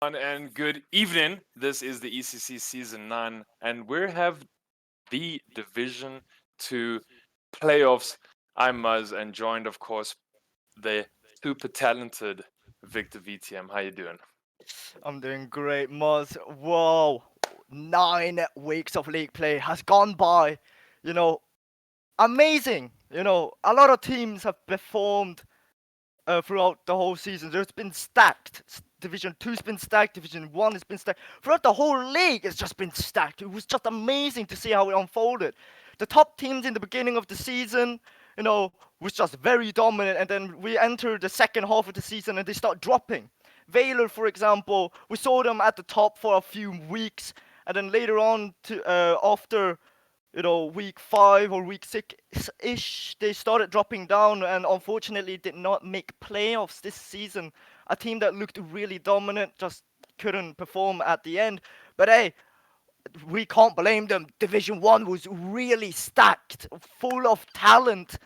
And good evening. This is the ECC Season 9, and we have the Division 2 playoffs. I'm Muzz, and joined, of course, the super talented Victor VTM. How you doing? I'm doing great, Moz. Whoa, 9 weeks of league play has gone by. You know, amazing. A lot of teams have performed throughout the whole season. There's been stacked. Division Two's been stacked. Division One has been stacked. Throughout the whole league, it's just been stacked. It was just amazing to see how it unfolded. The top teams in the beginning of the season, was just very dominant, and then we enter the second half of the season and they start dropping. Valor, for example, we saw them at the top for a few weeks, and then later on, after week 5 or week 6-ish, they started dropping down and unfortunately did not make playoffs this season. A team that looked really dominant just couldn't perform at the end. But hey, we can't blame them. Division 1 was really stacked, full of talent,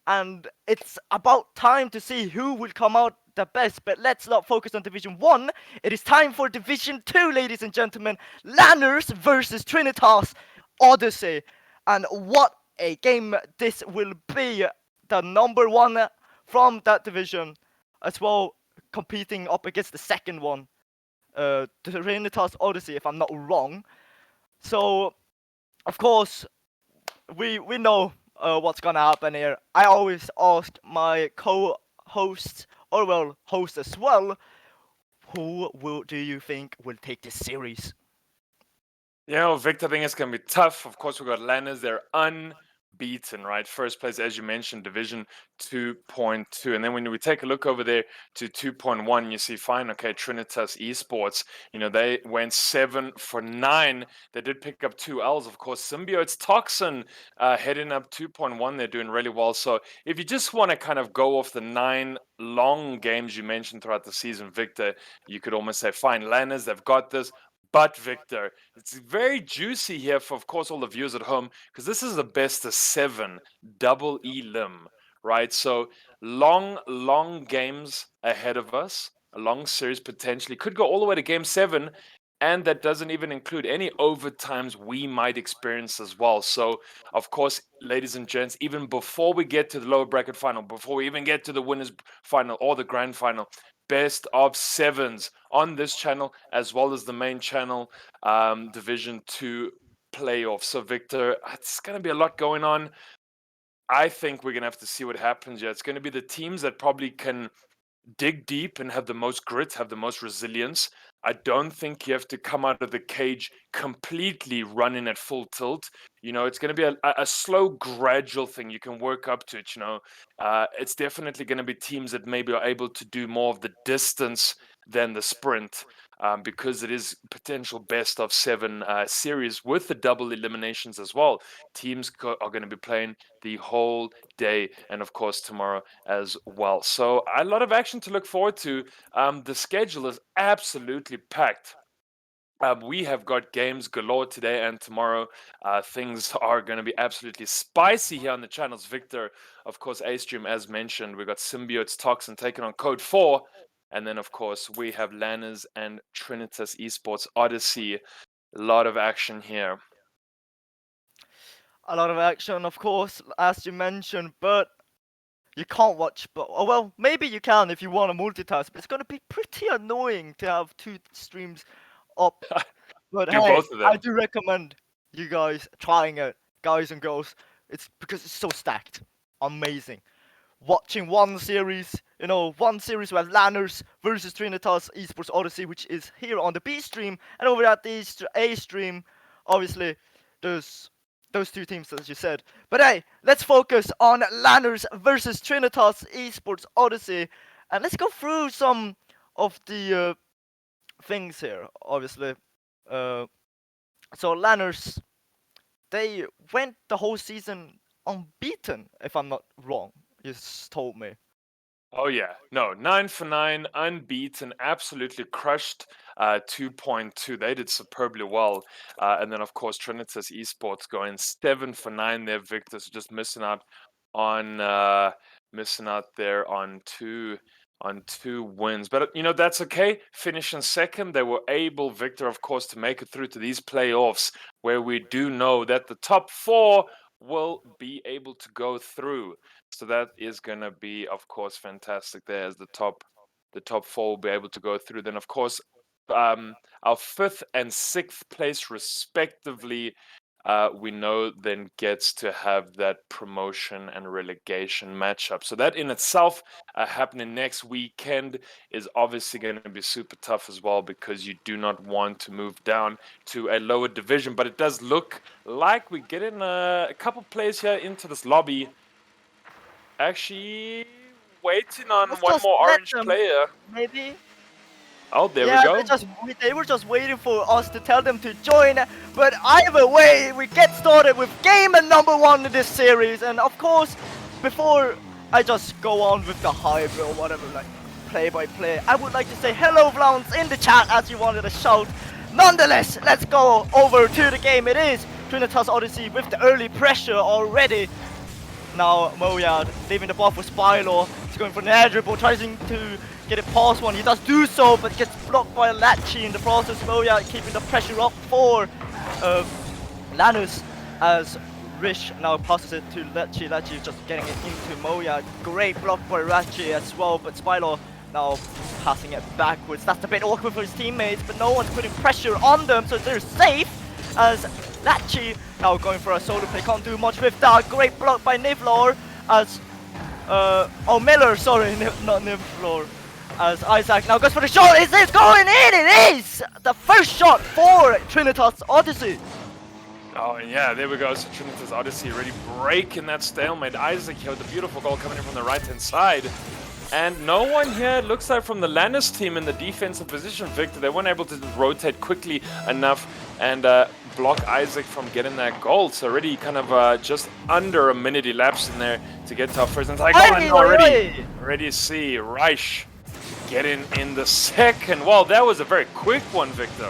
and it's about time to see who will come out the best. But let's not focus on Division 1. It is time for Division 2, ladies and gentlemen. Lanners versus Trinitas Odyssey. And what a game this will be. The number one from that division, as well, competing up against the second one, Trinitas Odyssey, if I'm not wrong. So, of course, we know what's gonna happen here. I always ask my co-hosts, or well, host as well, who will do you think will take this series? Victor, I think it's going to be tough. Of course, we've got Lanners. They're unbeaten, right? First place, as you mentioned, Division 2.2. And then when we take a look over there to 2.1, you see, fine, okay, Trinitas Esports, they went 7 for 9. They did pick up 2 L's, of course. Symbiote's Toxin heading up 2.1. They're doing really well. So if you just want to kind of go off the 9 long games you mentioned throughout the season, Victor, you could almost say, fine, Lanners, they've got this. But Victor, it's very juicy here for, of course, all the viewers at home, because this is the best of 7 double elim, right? So long, long games ahead of us, a long series potentially could go all the way to game 7, and that doesn't even include any overtimes we might experience as well. So, of course, ladies and gents, even before we get to the lower bracket final, before we even get to the winners final or the grand final, best of sevens on this channel as well as the main channel, Division 2 playoffs. So, Victor, it's going to be a lot going on. I think we're going to have to see what happens. Yeah, it's going to be the teams that probably can dig deep and have the most grit, have the most resilience. I don't think you have to come out of the cage completely running at full tilt. It's going to be a slow, gradual thing. You can work up to it. It's definitely going to be teams that maybe are able to do more of the distance than the sprint. Because it is potential best of 7 series with the double eliminations as well. Teams are going to be playing the whole day, and of course tomorrow as well. So a lot of action to look forward to. The schedule is absolutely packed. We have got games galore today and tomorrow. Things are going to be absolutely spicy here on the channels. Victor, of course, A stream as mentioned. We've got Symbiote's Toxin taking on Code 4. And then, of course, we have Lanners and Trinitas Esports Odyssey. A lot of action here. A lot of action, of course, as you mentioned, but you can't watch. But oh well, maybe you can if you want to multitask. But it's gonna be pretty annoying to have two streams up. But Do hey, both of I them. do recommend you guys trying it, guys and girls. It's because it's so stacked. Amazing. Watching one series where Lanners versus Trinitas Esports Odyssey, which is here on the B stream, and over at the A stream, obviously, there's those two teams as you said. But hey, let's focus on Lanners versus Trinitas Esports Odyssey, and let's go through some of the things here. Obviously, uh, so Lanners, they went the whole season unbeaten, if I'm not wrong. You told me. Oh yeah, no, 9 for 9, unbeaten, absolutely crushed. 2.2, they did superbly well, and then of course Trinitas Esports going 7 for 9 there, Victor. So just missing out on there on on 2 wins. But that's okay. Finishing second, they were able, Victor, of course, to make it through to these playoffs, where we do know that the top 4 will be able to go through. So that is going to be, of course, fantastic there, as the top 4 will be able to go through. Then, of course, our 5th and 6th place respectively, we know then gets to have that promotion and relegation matchup. So that in itself, happening next weekend, is obviously going to be super tough as well, because you do not want to move down to a lower division. But it does look like we're getting a couple players here into this lobby. Actually, waiting on Let's one just more let orange them, player. maybe. Oh, there we Yeah, go. they were just waiting for us to tell them to join. But either way, we get started with game number 1 in this series. And of course, before I just go on with the hype or whatever, like play by play, I would like to say hello, Vlauns, in the chat, as you wanted to shout. Nonetheless, let's go over to the game. It is Trinitas Odyssey with the early pressure already. Now Moyad leaving the ball for Spylo. He's going for an air dribble, trying to get it past one. He does do so, but gets blocked by Lachi in the process. Moyad keeping the pressure up for Lanners, as Rish now passes it to Lachi. Lachi just getting it into Moyad. Great block by Lachi as well, but Spylo now passing it backwards. That's a bit awkward for his teammates, but no one's putting pressure on them, so they're safe. As Lachi now going for a solo play, can't do much with that. Great block by Nivlor, as Miller, sorry, not Nivlor. As Isaac now goes for the shot. Is it going in? It is the first shot for Trinitas Odyssey. Oh, and yeah, there we go. So Trinitas Odyssey really breaking that stalemate. Isaac here with the beautiful goal coming in from the right-hand side. And no one here, it looks like, from the Lanners team in the defensive position, Victor. They weren't able to rotate quickly enough and block Isaac from getting that goal. So already kind of just under a minute elapsed in there to get to our first. And it's like, already see Reich getting in the second. Well, that was a very quick one, Victor.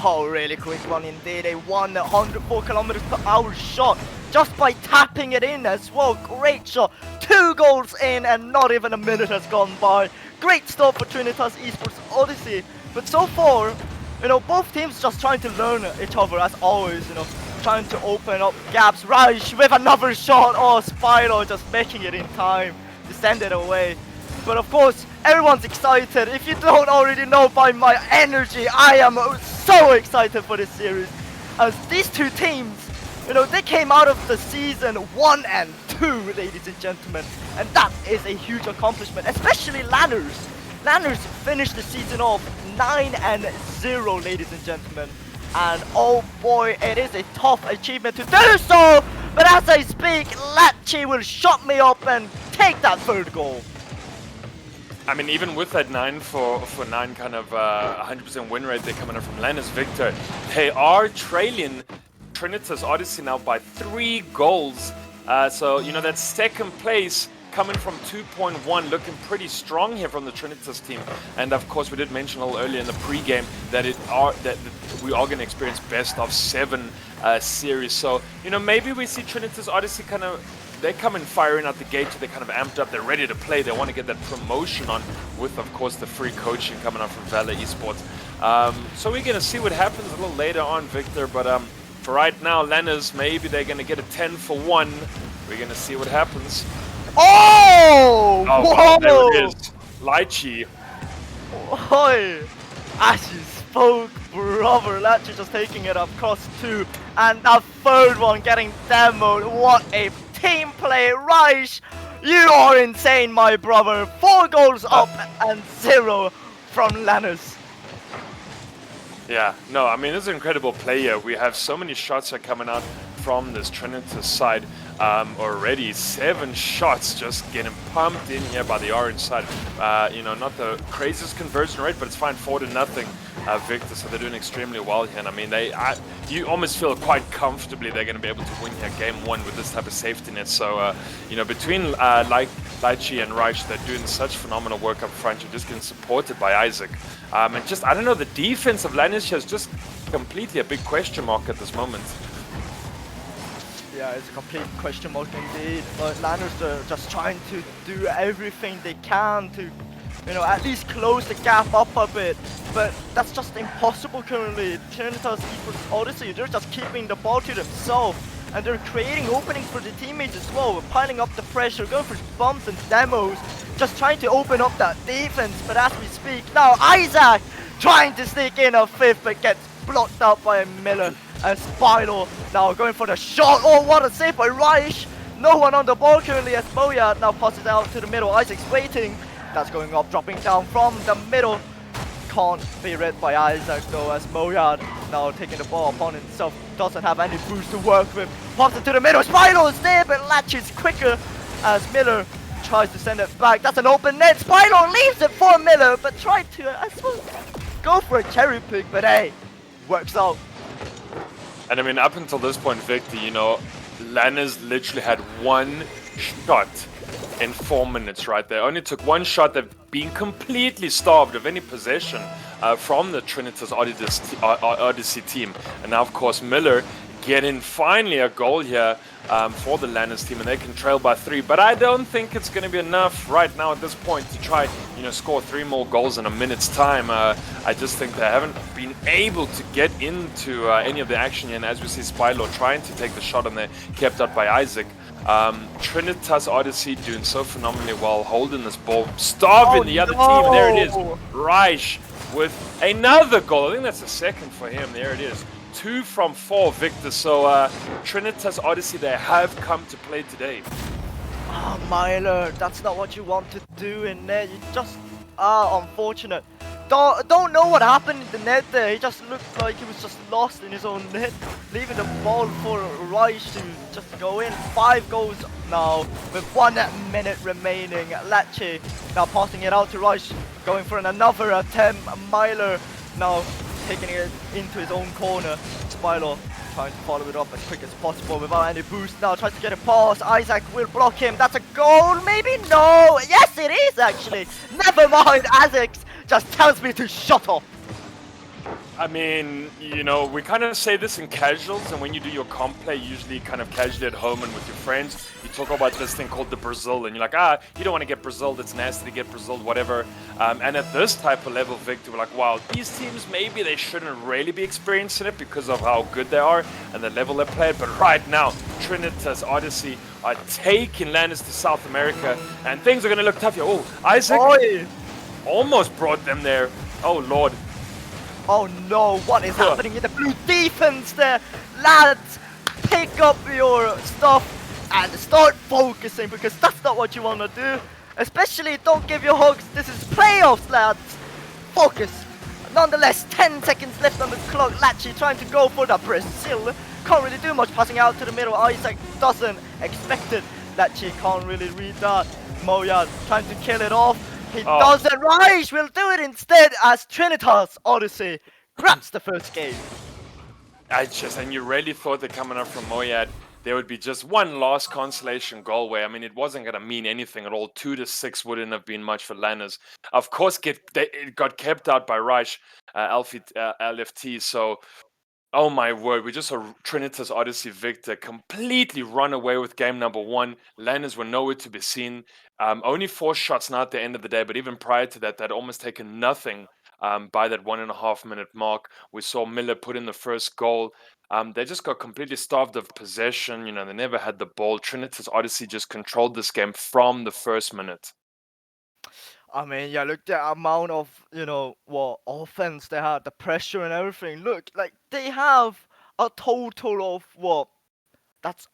Oh, really quick one indeed. A 104 kilometers per hour shot just by tapping it in as well. Great shot. 2 goals in and not even a minute has gone by. Great start for Trinitas Esports Odyssey. But so far, both teams just trying to learn each other as always, trying to open up gaps. Reich with another shot. Oh, Spylo just making it in time to send it away. But of course, everyone's excited. If you don't already know by my energy, I am so excited for this series. As these two teams, they came out of the season 1 and 2, ladies and gentlemen. And that is a huge accomplishment, especially Lanners. Lanners finished the season off 9-0, ladies and gentlemen. And oh boy, it is a tough achievement to do so. But as I speak, Lachi will shut me up and take that 3rd goal. I mean, even with that 9 for 9 kind of 100% win rate they're coming up from Lanners, Victor, they are trailing Trinitas Odyssey now by 3 goals. So, that second place coming from 2.1, looking pretty strong here from the Trinitas team. And of course, we did mention a little earlier in the pre-game that we are going to experience best of 7 series. So, maybe we see Trinitas Odyssey kind of, they're coming firing out the gate, they're kind of amped up, they're ready to play, they want to get that promotion on with, of course, the free coaching coming up from Valor Esports. So we're going to see what happens a little later on, Victor, but for right now, Lanners, maybe they're going to get a 10 for 1. We're going to see what happens. Oh! Wow, there it is. Lychee. Oi! As you spoke, brother. Lachi just taking it up across 2. And that 3rd one getting demoed. What a team play, Reich! You are insane, my brother. 4 goals up and 0 from Lanners. Yeah, no, I mean, this is an incredible player. We have so many shots are coming out from this Trinitas side already. 7 shots just getting pumped in here by the orange side. Not the craziest conversion rate, but it's fine, 4-0. Victor, so they're doing extremely well here. And I mean, you almost feel quite comfortably they're going to be able to win here game 1 with this type of safety net. So, between Lychee and Reich, they're doing such phenomenal work up front. You're just getting supported by Isaac. And just, I don't know, the defense of Lanners is just completely a big question mark at this moment. Yeah, it's a complete question mark indeed. But Lanners are just trying to do everything they can to at least close the gap up a bit. But that's just impossible currently. Trinitas Esports Odyssey, they're just keeping the ball to themselves. And they're creating openings for the teammates as well, piling up the pressure, going for bumps and demos, just trying to open up that defense. But as we speak, now Isaac trying to sneak in a fifth, but gets blocked out by Miller. And Spilo now going for the shot. Oh, what a save by Reich. No one on the ball currently as Moyad now passes out to the middle. Isaac's waiting. That's going up, dropping down from the middle. Can't be read by Isaac though, as Moyad now taking the ball upon himself. Doesn't have any boost to work with. Pops it to the middle. Spilo is there, but Latch is quicker as Miller tries to send it back. That's an open net. Spilo leaves it for Miller, but tried to, I suppose, go for a cherry pick, but hey, works out. And I mean, up until this point, Victor, Lanners literally had one shot in 4 minutes, right? They only took one shot. They've been completely starved of any possession from the Trinitas Odyssey team. And now, of course, Miller getting finally a goal here for the Lanners team, and they can trail by 3. But I don't think it's going to be enough right now at this point to try, score 3 more goals in a minute's time. I just think they haven't been able to get into any of the action here. And as we see Spilo trying to take the shot, and they're kept out by Isaac. Trinitas Odyssey doing so phenomenally well, holding this ball, starving the other team. There it is. Reich with another goal. I think that's the second for him. There it is. 2 from 4, Victor. So Trinitas Odyssey, they have come to play today. Ah, Myler, that's not what you want to do in there. You just are unfortunate. Don't know what happened in the net there. He just looked like he was just lost in his own net, leaving the ball for Reich to just go in. 5 goals now with 1 minute remaining. Latche now passing it out to Reich, going for another attempt. Myler now taking it into his own corner. Spilo trying to follow it up as quick as possible without any boost. Now tries to get a pass. Isaac will block him. That's a goal. Maybe no. Yes, it is actually. Never mind. Isaac just tells me to shut up. I mean, we kind of say this in casuals, and when you do your comp play, usually kind of casually at home and with your friends, you talk about this thing called the Brazil, and you're like, you don't want to get Brazil, it's nasty to get Brazil, whatever. And at this type of level, Victor, we're like, wow, these teams, maybe they shouldn't really be experiencing it because of how good they are and the level they play. But right now, Trinitas Odyssey are taking Lanners to South America, and things are going to look tough here. Oh, Isaac almost brought them there. Oh, Lord. Oh no, what is happening in the blue defense there? Lads, pick up your stuff and start focusing, because that's not what you want to do. Especially don't give your hugs. This is playoffs, lads. Focus. Nonetheless, 10 seconds left on the clock. Latchi trying to go for the Brazil. Can't really do much, passing out to the middle. Isaac doesn't expect it. Latchi can't really read that. Moyad trying to kill it off. He doesn't. Reich will do it instead as Trinitas Odyssey grabs the first game. And you really thought that coming up from Moyad, there would be just one last consolation goal where, I mean, it wasn't going to mean anything at all. 2-6 wouldn't have been much for Lanners. Of course, it got kept out by Reich, LFT, so... Oh my word, we just saw Trinitas Odyssey Victor completely run away with game number 1. Lanners were nowhere to be seen. Only 4 shots now at the end of the day, but even prior to that, they'd almost taken nothing by that 1.5 minute mark. We saw Miller put in the first goal. They just got completely starved of possession. They never had the ball. Trinitas Odyssey just controlled this game from the first minute. I mean, yeah, look, the amount of, what offense they had, the pressure and everything. Look, like, they have a total of, that's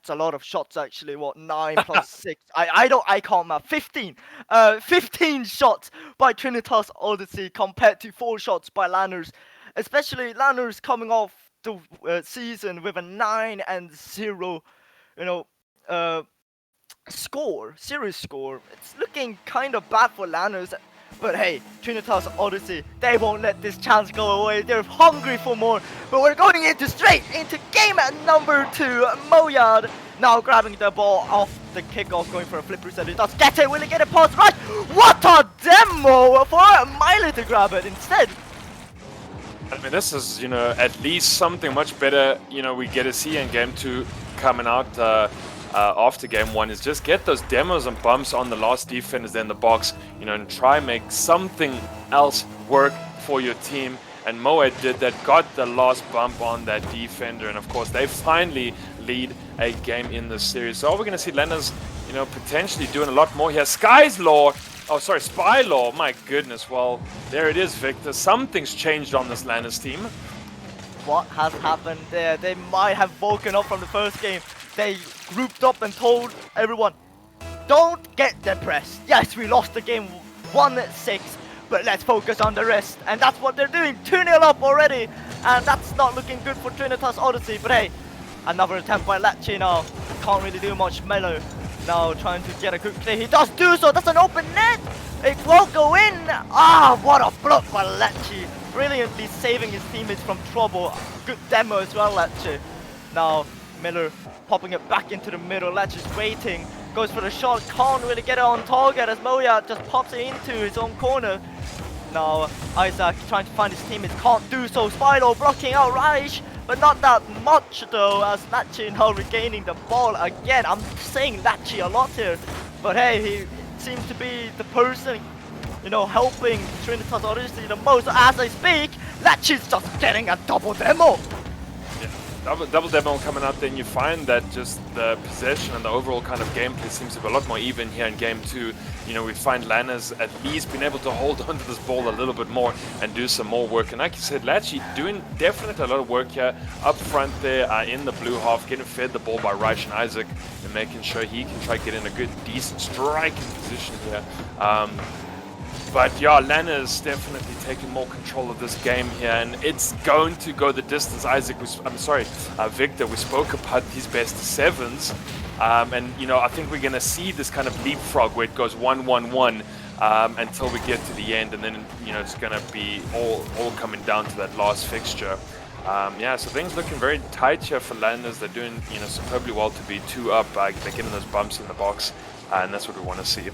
a lot of shots, actually. 9 plus 6? I can't math. 15. 15 shots by Trinitas Odyssey compared to 4 shots by Lanners. Especially Lanners coming off the season with a 9-0, series score. It's looking kind of bad for Lanners, but hey, Trinitas Odyssey, they won't let this chance go away. They're hungry for more, but we're going straight into game number 2. Moyad now grabbing the ball off the kickoff, going for a flip reset. He does get it. Will he get it past Right? What a demo for Miley to grab it instead. I mean, this is, at least something much better, we get to see in game 2 coming out. after game one is just get those demos and bumps on the last defenders in the box, and try and make something else work for your team. And Moed did that, got the last bump on that defender, and of course they finally lead a game in this series. So we're going to see Lanners, potentially doing a lot more here. Spy Law, my goodness. Well, there it is, Victor. Something's changed on this Lanners team. What has happened there? They might have woken up from the first game. They grouped up and told everyone, don't get depressed. Yes, we lost the game 1-6, but let's focus on the rest. And that's what they're doing. 2-0 up already. And that's not looking good for Trinitas Odyssey. But hey, another attempt by Lachi now. Can't really do much. Melo now trying to get a quick play. He does do so. That's an open net. It won't go in. Ah, what a block by Lachi. Brilliantly saving his teammates from trouble. Good demo as well, Lachi. Now, Miller popping it back into the middle. Lachi's waiting. Goes for the shot. Can't really get it on target as Moya just pops it into his own corner. Now, Isaac trying to find his teammates. Can't do so. Spyro blocking out Reich. But not that much though, as Lachi now regaining the ball again. I'm saying Lachi a lot here. But hey, he seems to be the person, helping Trinitas Odyssey the most. As I speak, Lachi's just getting a double demo. Yeah, double demo coming up, then you find that just the possession and the overall kind of gameplay seems to be a lot more even here in game two. We find Lanners at least being able to hold onto this ball a little bit more and do some more work. And like you said, Lachi doing definitely a lot of work here up front there in the blue half, getting fed the ball by Reich and Isaac and making sure he can try to get in a good, decent striking position here. But yeah, Lanners definitely taking more control of this game here, and it's going to go the distance. Victor, we spoke about these best of sevens, and I think we're going to see this kind of leapfrog where it goes 1-1-1 until we get to the end, and then it's going to be all coming down to that last fixture. So things looking very tight here for Lanners. They're doing superbly well to be 2 up. They're getting those bumps in the box, and that's what we want to see.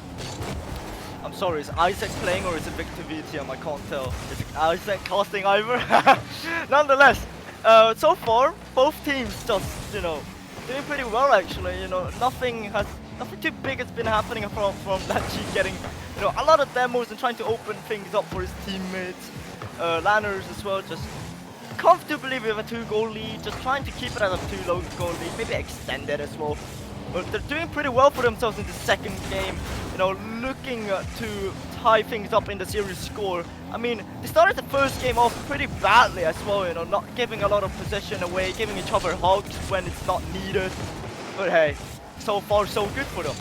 I'm sorry, is Isaac playing or is it Victor VTM? I can't tell. Is it Isaac casting either? Nonetheless, so far, both teams just, doing pretty well actually. Nothing too big has been happening from Lachi getting, a lot of demos and trying to open things up for his teammates. Lanners as well, just comfortably with a 2-goal lead, just trying to keep it at a 2-goal lead, maybe extend it as well. But they're doing pretty well for themselves in the second game, looking to tie things up in the series score. I mean, they started the first game off pretty badly as well, not giving a lot of possession away, giving each other hugs when it's not needed. But hey, so far so good for them.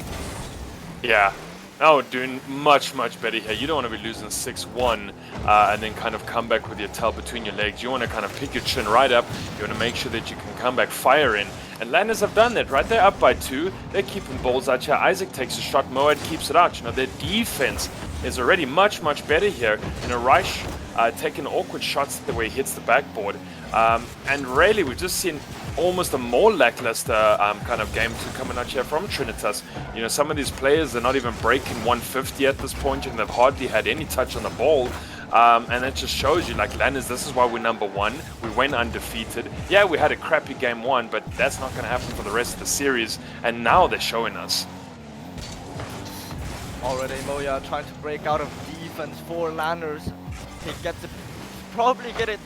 Yeah. No, doing much better here. You don't want to be losing 6-1 and then kind of come back with your tail between your legs. You want to kind of pick your chin right up. You want to make sure that you can come back firing. And Lanners have done that, right? They're up by 2. They're keeping balls out here. Isaac takes a shot. Moed keeps it out. Their defense is already much better here. Reich taking awkward shots the way he hits the backboard. And really, we've just seen almost a more lackluster kind of game 2 coming out here from Trinitas. Some of these players, they're not even breaking 150 at this point, and they've hardly had any touch on the ball. And it just shows you, like, Lanners, this is why we're number 1. We went undefeated. Yeah, we had a crappy game 1, but that's not going to happen for the rest of the series. And now they're showing us. Already Moya trying to break out of defense for Lanners. He gets it, probably get it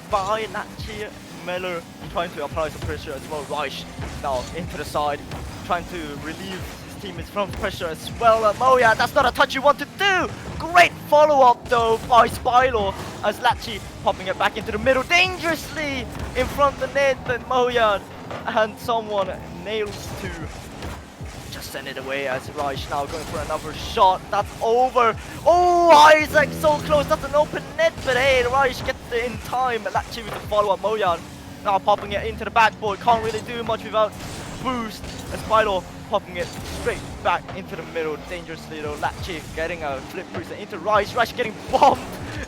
by Lachi. Miller trying to apply some pressure as well. Reich now into the side, trying to relieve his teammates from pressure as well. Moya, that's not a touch you want to do. Great follow-up though by Spylo as Lachi popping it back into the middle dangerously in front of the net, but Moya and someone nails to just send it away as Reich now going for another shot. That's over. Oh, Isaac so close. That's an open net, but hey, Reich gets it in time. Lachi with the follow-up. Moyan now popping it into the backboard. Can't really do much without boost. And Spylo popping it straight back into the middle dangerously though. Lachi getting a flip boost into Reich. Reich getting bombed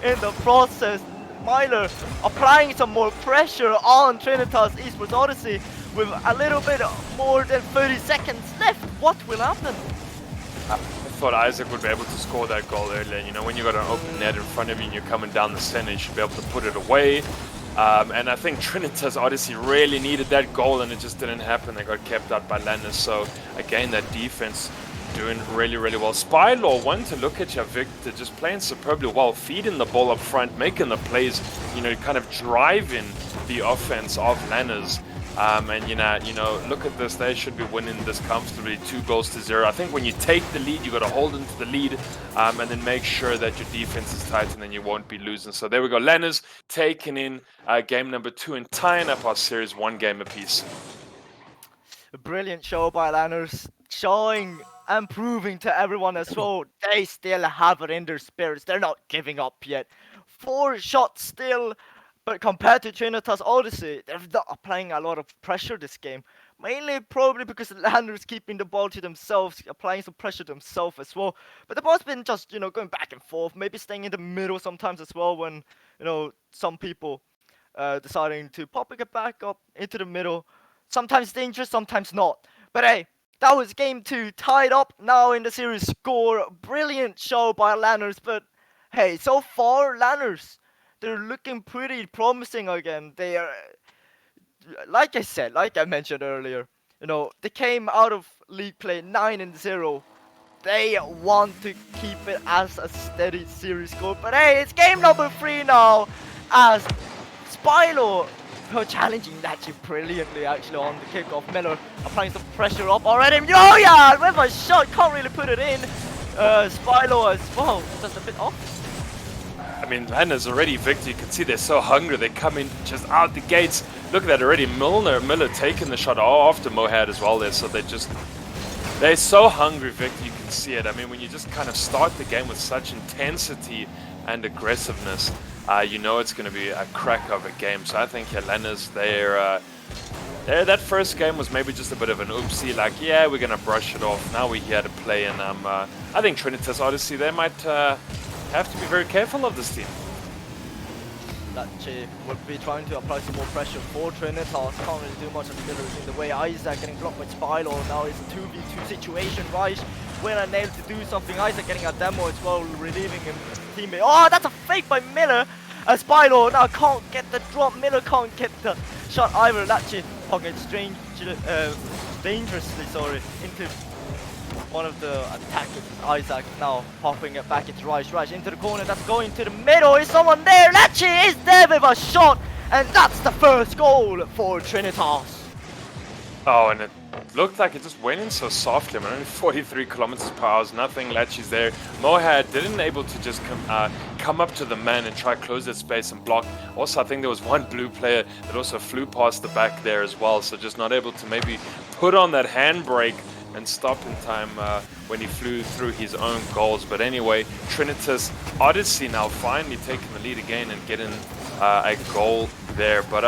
in the process. Myler applying some more pressure on Trinitas Esports Odyssey with a little bit more than 30 seconds left. What will happen? I thought Isaac would be able to score that goal earlier. When you got an open net in front of you and you're coming down the center, you should be able to put it away. And I think Trinitas Odyssey really needed that goal, and it just didn't happen. They got kept out by Lanners. So again, that defense doing really, really well. Spylaw, one to look at you, Victor, just playing superbly well, feeding the ball up front, making the plays, kind of driving the offense of Lanners. And look at this, they should be winning this comfortably, 2-0. I think when you take the lead, you got to hold into the lead, and then make sure that your defense is tight, and then you won't be losing. So there we go, Lanners taking in game number 2 and tying up our series 1 game apiece. A brilliant show by Lanners, showing and proving to everyone as well they still have it in their spirits. They're not giving up yet. 4 shots still. But compared to Trinitas Odyssey, they're not applying a lot of pressure this game. Mainly probably because the Lanners keeping the ball to themselves, applying some pressure themselves as well. But the ball's been just, going back and forth, maybe staying in the middle sometimes as well when, some people deciding to popping it back up into the middle. Sometimes dangerous, sometimes not. But hey, that was game 2, tied up now in the series score. Brilliant show by Lanners, but hey, so far, Lanners, they're looking pretty promising again. They are, like I mentioned earlier, they came out of league play 9-0. They want to keep it as a steady series score. But hey, it's game number 3 now, as Spylo challenging Nachi brilliantly actually on the kickoff. Miller applying some pressure up already. Oh yeah, with a shot, can't really put it in. Spylo as well, just a bit off. I mean, Lanners already, Victor, you can see they're so hungry. They come in just out the gates. Look at that already. Miller taking the shot after Mohad as well there. So they're so hungry, Victor, you can see it. I mean, when you just kind of start the game with such intensity and aggressiveness, you know it's going to be a crack of a game. So I think, Lanners, that first game was maybe just a bit of an oopsie. Like, yeah, we're going to brush it off. Now we're here to play. And I think Trinitas Odyssey, they might have to be very careful of this team. Lachi would be trying to apply some more pressure for Trinitas. Can't really do much of the middle in the way. Isaac getting blocked by Spylo. Now it's a 2v2 situation, right? When I nailed to do something. Isaac getting a demo as well, relieving him teammate. Oh, that's a fake by Miller. Spylo now can't get the drop. Miller can't get the shot either. Lachi pocket dangerously, into one of the attackers, Isaac, now popping it back. It's Rice into the corner. That's going to the middle. Is someone there? Lachi is there with a shot, and that's the first goal for Trinitas. Oh, and it looked like it just went in so softly. I mean, only 43 kilometers per hour, nothing. Lachi's there. Mohad didn't able to just come up to the man and try to close that space and block. Also, I think there was one blue player that also flew past the back there as well, so just not able to maybe put on that handbrake and stop in time when he flew through his own goals. But anyway, Trinitas Odyssey now finally taking the lead again and getting a goal there. But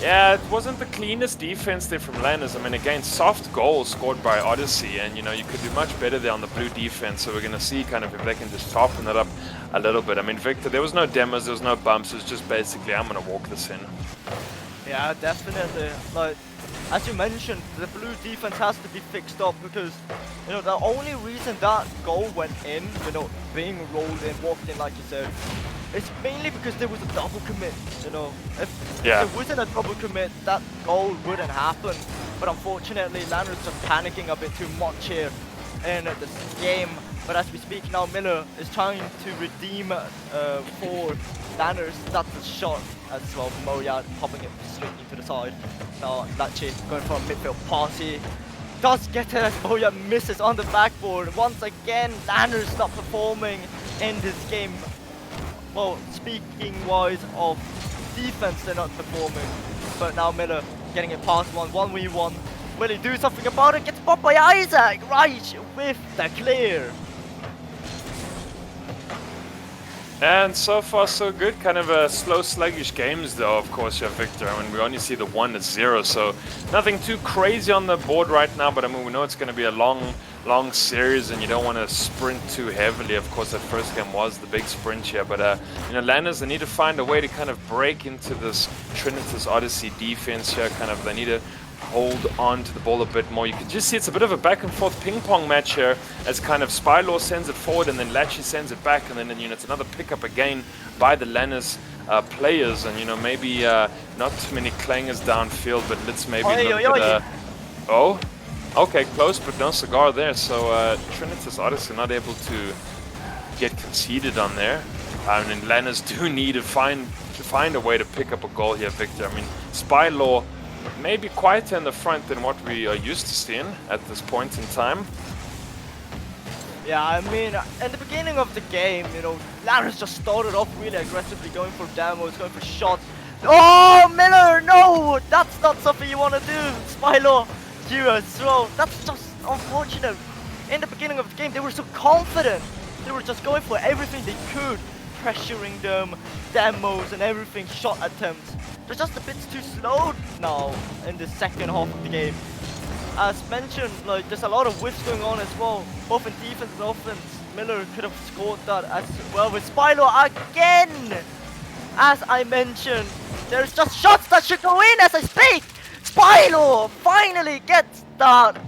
yeah, it wasn't the cleanest defense there from Lanners. I mean, again, soft goal scored by Odyssey, and you could do much better there on the blue defense. So we're going to see kind of if they can just sharpen it up a little bit. I mean, Victor, there was no demos, there was no bumps. It was just basically, I'm going to walk this in. Yeah, definitely. Like, as you mentioned, the blue defense has to be fixed up because, the only reason that goal went in, being rolled in, walked in, like you said, it's mainly because there was a double commit, If there wasn't a double commit, that goal wouldn't happen. But unfortunately, Lanners just panicking a bit too much here in this game. But as we speak now, Miller is trying to redeem for Lanners. That's a shot as well. Moya popping it straight into the side. Now Lachi going for a midfield pass. He does get it as Moya misses on the backboard. Once again, Lanners not performing in this game. Well, speaking wise of defense, they're not performing. But now Miller getting it past 1v1. Will he do something about it? Gets popped by Isaac, right with the clear. And so far so good, kind of a slow sluggish games though, of course, Victor. I mean, we only see the 1-0, so nothing too crazy on the board right now, but I mean, we know it's going to be a long series and you don't want to sprint too heavily. Of course, that first game was the big sprint here, but Lanners, they need to find a way to kind of break into this Trinitas Odyssey defense here. They need to hold on to the ball a bit more. You can just see it's a bit of a back and forth ping pong match here as kind of Spylaw sends it forward and then Lachi sends it back, and then it's another pickup again by the Lanners players, and maybe not too many clangers downfield, but let's maybe Oi, look oi, at oi. oh, okay, close, but no cigar there. So Trinitas Odyssey not able to get conceded on there. And Lanners do need to find a way to pick up a goal here, Victor. I mean, Spylaw maybe quieter in the front than what we are used to seeing at this point in time. Yeah, I mean, in the beginning of the game, Lanners just started off really aggressively, going for demos, going for shots. Oh, Miller, no! That's not something you want to do, Spylaw. You as well. That's just unfortunate. In the beginning of the game, they were so confident. They were just going for everything they could, pressuring them, demos and everything, shot attempts. They're just a bit too slow now in the second half of the game. As mentioned, like, there's a lot of whiffs going on as well, both in defense and offense. Miller could have scored that as well with Spylaw again. As I mentioned, there's just shots that should go in as I speak. Spylaw finally gets that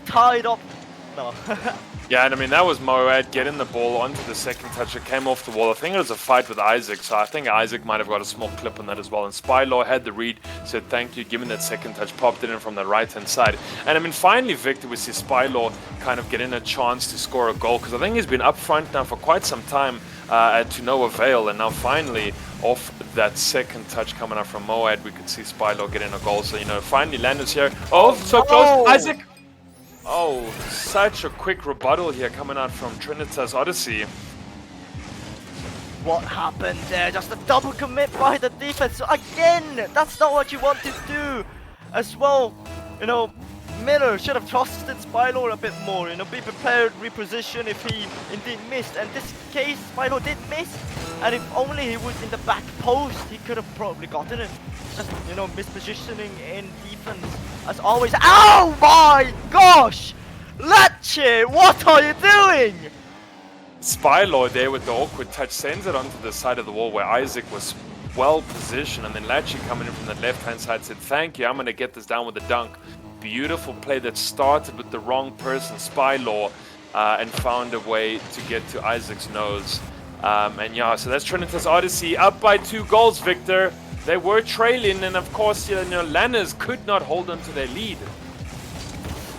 tied up. No. Yeah, and I mean, that was Moad getting the ball onto the second touch. It came off the wall. I think it was a fight with Isaac, so I think Isaac might have got a small clip on that as well. And Spylaw had the read, said thank you, given that second touch, popped it in from the right-hand side. And I mean, finally, Victor, we see Spylaw kind of getting a chance to score a goal, because I think he's been up front now for quite some time to no avail. And now finally, off that second touch coming up from Moad, we could see Spylaw getting a goal. So, finally Lanners here. Oh, so close, Isaac! Oh, such a quick rebuttal here coming out from Trinitas Odyssey. What happened there? Just a double commit by the defense. So again, that's not what you want to do. As well, Miller should have trusted Spylaw a bit more. Be prepared, reposition if he indeed missed. And this case, Spylaw did miss. And if only he was in the back post, he could have probably gotten it. Just, mispositioning in defense as always. Oh my gosh! Lecce, what are you doing? Spylaw there with the awkward touch sends it onto the side of the wall where Isaac was well positioned, and then Lecce coming in from the left hand side said thank you, I'm going to get this down with a dunk. Beautiful play that started with the wrong person, Spylaw, and found a way to get to Isaac's nose. And yeah, so that's Trinitas Odyssey up by 2 goals, Victor. They were trailing, and of course, Lanners could not hold on to their lead.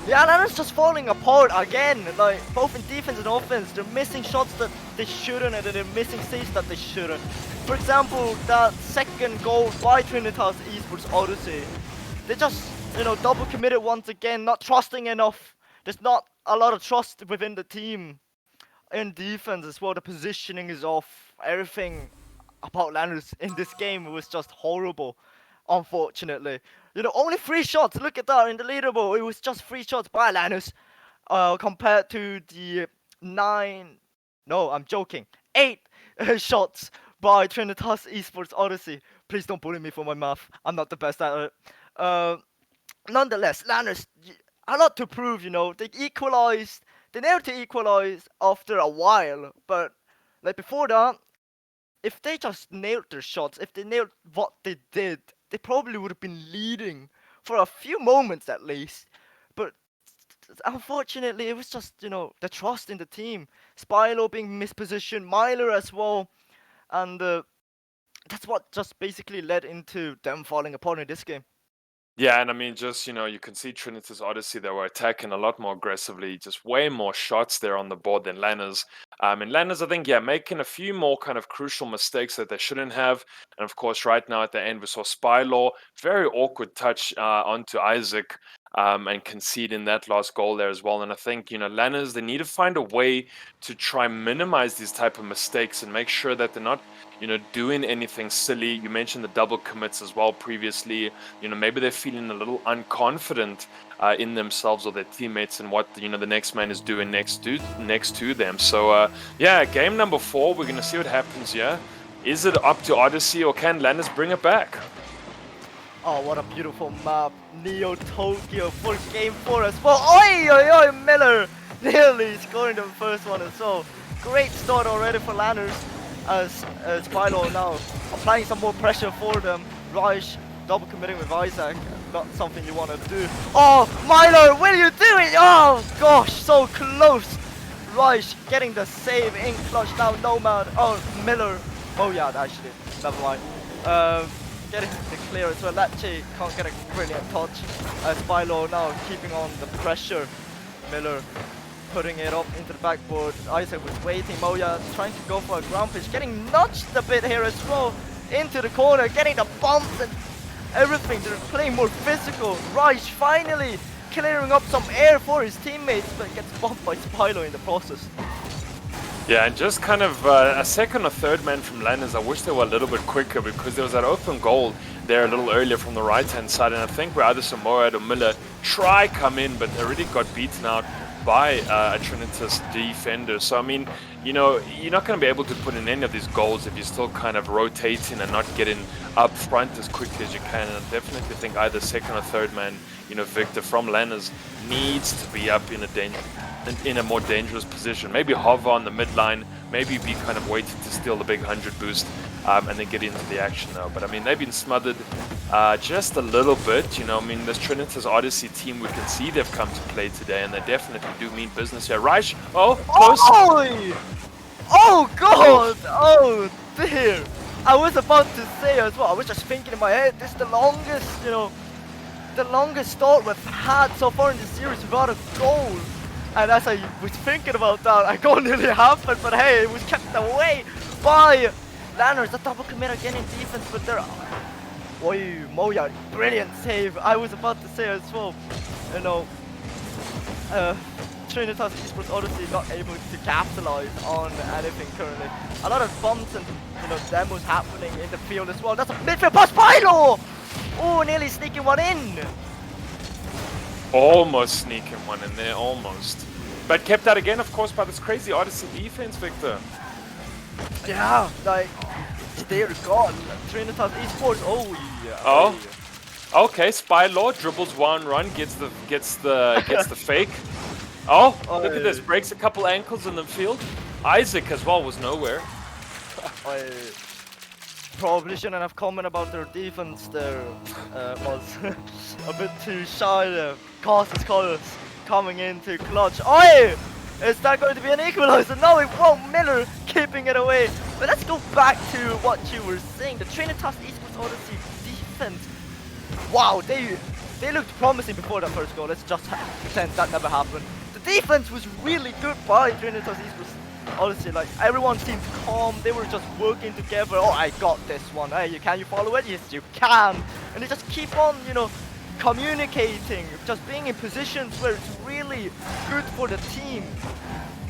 Yeah, Lanners just falling apart again, like both in defense and offense. They're missing shots that they shouldn't, and they're missing saves that they shouldn't. For example, that second goal by Trinitas Esports Odyssey, they just, double committed once again, not trusting enough. There's not a lot of trust within the team. In defense as well, the positioning is off. Everything about Lanners in this game was just horrible, unfortunately. Only 3 shots. Look at that in the leaderboard. It was just 3 shots by Lanners, compared to the 9. No, I'm joking. 8 shots by Trinitas Esports Odyssey. Please don't bully me for my math. I'm not the best at it. Nonetheless, Lanners, a lot to prove. They equalized. They needed to equalize after a while, but like before that, if they just nailed their shots, if they nailed what they did, they probably would have been leading for a few moments at least. But unfortunately, it was just, the trust in the team. Spylaw being mispositioned, Myler as well, and that's what just basically led into them falling apart in this game. Yeah, and I mean, just, you can see Trinitas Odyssey, they were attacking a lot more aggressively, just way more shots there on the board than Lanners. And Lanners, I think, making a few more kind of crucial mistakes that they shouldn't have. And of course, right now at the end, we saw Spylaw, very awkward touch onto Isaac, and conceding that last goal there as well. And I think, Lanners, they need to find a way to try minimize these type of mistakes and make sure that they're not, doing anything silly. You mentioned the double commits as well previously. Maybe they're feeling a little unconfident in themselves or their teammates and what the next man is doing next to them. So game number 4, we're gonna see what happens here. Is it up to Odyssey, or can Lanners bring it back? Oh, what a beautiful map. Neo Tokyo for game 4 as well. Oi, oi, oi, Miller nearly scoring the first one as well. Great start already for Lanners, as Spylaw now applying some more pressure for them. Reich double committing with Isaac, not something you want to do. Oh, Milo, what are you doing? Oh gosh, so close. Reich getting the save in clutch now. Nomad, oh, Miller Oh yeah, actually, never mind. Getting the clear as well. Lecce can't get a brilliant touch. Spilo now keeping on the pressure. Miller putting it up into the backboard. Isaac was waiting. Moya trying to go for a ground pitch, getting nudged a bit here as well into the corner, getting the bumps and everything. They're playing more physical. Reich finally clearing up some air for his teammates, but gets bumped by Spilo in the process. Yeah, and just kind of a second or third man from Lanners. I wish they were a little bit quicker because there was that open goal there a little earlier from the right-hand side, and I think where either Samoa or Miller try come in, but they already got beaten out by a Trinitas defender. So I mean, you know, you're not going to be able to put in any of these goals if you're still kind of rotating and not getting up front as quickly as you can. And I definitely think either second or third man, you know, Victor from Lanners needs to be up in a more dangerous position. Maybe hover on the midline, maybe be kind of waiting to steal the big 100 boost and then get into the action now. But I mean, they've been smothered just a little bit. You know, I mean, this Trinitas Odyssey team, we can see they've come to play today, and they definitely do mean business here. Reich, oh, close. Oh god! Oh dear! I was about to say as well, I was just thinking in my head, this is the longest, you know, the longest start we've had so far in the series without a goal. And as I was thinking about that, a goal nearly happened, but hey, it was kept away by Lanners. A double commit again in defense, but they're... Oi, Moya, brilliant save. I was about to say as well, you know, Trinitas Esports Odyssey not able to capitalize on anything currently. A lot of bumps and, you know, demos happening in the field as well. That's a midfield pass, Philo! Oh, nearly sneaking one in. Almost sneaking one in there, almost. But kept out again, of course, by this crazy Odyssey defense, Victor. Yeah, like, dear God, Trinitas Esports, oh yeah. Oh, okay, Spylaw dribbles one run, gets the fake. Oh, look at this, breaks a couple ankles in the field. Isaac as well was nowhere. Probably shouldn't have comment about their defense there, was a bit too shy there. Cautious colors coming into clutch. Oi! Is that going to be an equalizer? No, it won't. Miller keeping it away. But let's go back to what you were saying. The Trinitas Esports Odyssey defense. Wow, they looked promising before that first goal. Let's just pretend that never happened. The defense was really good by Trinitas Esports. Honestly, like, everyone seemed calm. They were just working together. Oh, I got this one. Hey, can you follow it? Yes, you can. And they just keep on, you know, communicating, just being in positions where it's really good for the team.